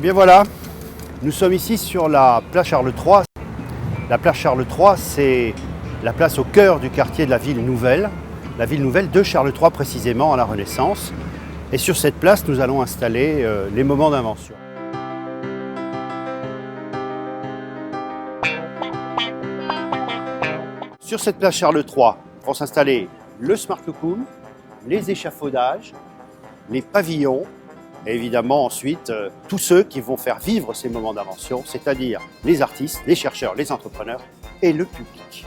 bien voilà, nous sommes ici sur la place Charles III. La place Charles III, c'est la place au cœur du quartier de la ville nouvelle de Charles III précisément à la Renaissance. Et sur cette place, nous allons installer les moments d'invention. Sur cette place Charles III vont s'installer le Smart Lookroom, les échafaudages, les pavillons et évidemment ensuite tous ceux qui vont faire vivre ces moments d'invention, c'est-à-dire les artistes, les chercheurs, les entrepreneurs et le public.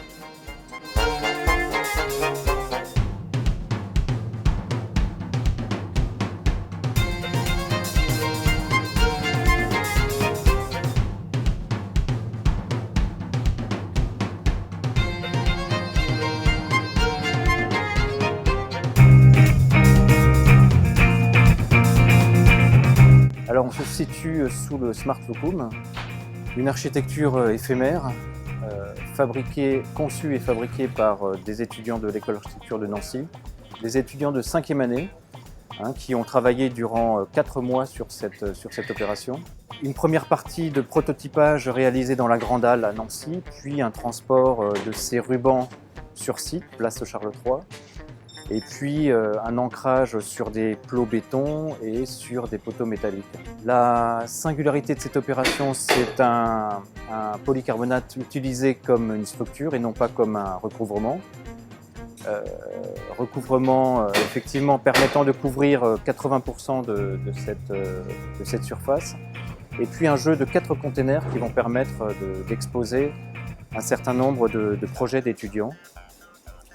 Alors on se situe sous le Smart Lookroom, une architecture éphémère, conçue et fabriquée par des étudiants de l'école d'architecture de Nancy, des étudiants de 5e année, qui ont travaillé durant 4 mois sur cette opération. Une première partie de prototypage réalisée dans la Grande Halle à Nancy, puis un transport de ces rubans sur site, place Charles III. Et puis un ancrage sur des plots béton et sur des poteaux métalliques. La singularité de cette opération, c'est un polycarbonate utilisé comme une structure et non pas comme un recouvrement. Recouvrement effectivement permettant de couvrir 80% de cette surface. Et puis un jeu de 4 containers qui vont permettre d'exposer un certain nombre de projets d'étudiants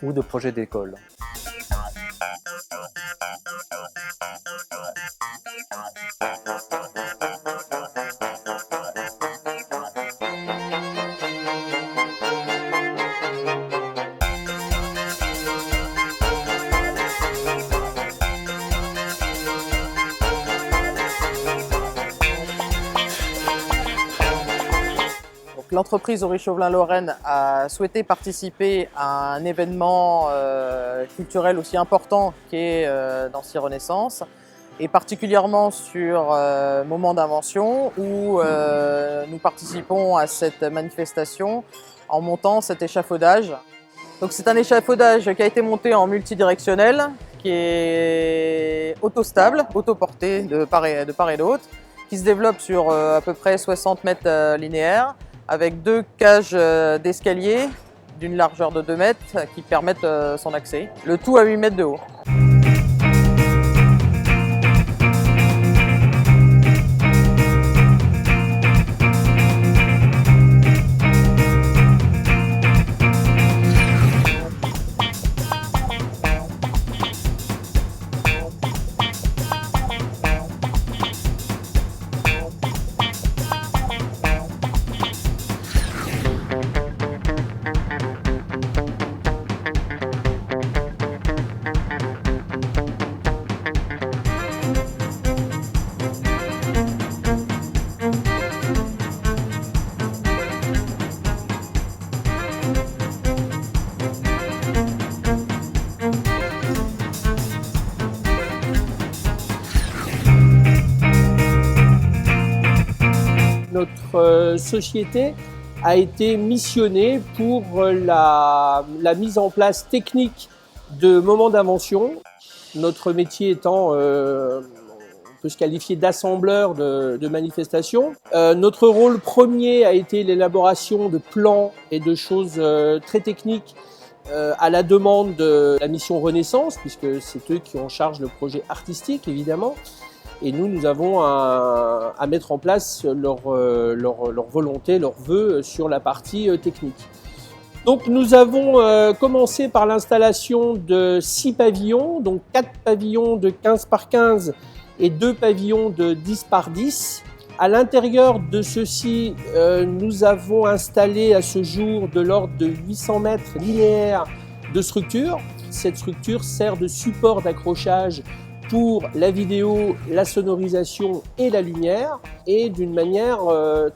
ou de projets d'école. L'entreprise Henri Chauvelin-Lorraine a souhaité participer à un événement culturel aussi important qu'est Nancy Renaissance, et particulièrement sur Moment d'invention où nous participons à cette manifestation en montant cet échafaudage. Donc c'est un échafaudage qui a été monté en multidirectionnel, qui est autostable, autoporté de part et d'autre, qui se développe sur à peu près 60 mètres linéaires, avec 2 cages d'escalier d'une largeur de 2 mètres qui permettent son accès. Le tout à 8 mètres de haut. Notre société a été missionnée pour la mise en place technique de moments d'invention. Notre métier étant, on peut se qualifier d'assembleur de manifestations. Notre rôle premier a été l'élaboration de plans et de choses très techniques à la demande de la mission Renaissance, puisque c'est eux qui ont en charge le projet artistique évidemment. Et nous avons à mettre en place leur volonté, leurs vœux sur la partie technique. Donc nous avons commencé par l'installation de 6 pavillons, donc 4 pavillons de 15 par 15 et 2 pavillons de 10 par 10. À l'intérieur de ceux-ci, nous avons installé à ce jour de l'ordre de 800 mètres linéaires de structure. Cette structure sert de support d'accrochage pour la vidéo, la sonorisation et la lumière, et d'une manière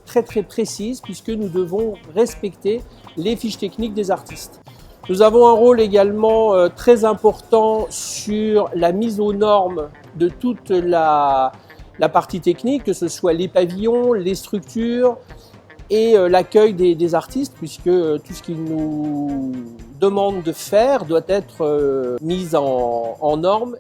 très précise puisque nous devons respecter les fiches techniques des artistes. Nous avons un rôle également très important sur la mise aux normes de toute la la partie technique, que ce soit les pavillons, les structures et l'accueil des artistes, puisque tout ce qu'ils nous demandent de faire doit être mis en norme.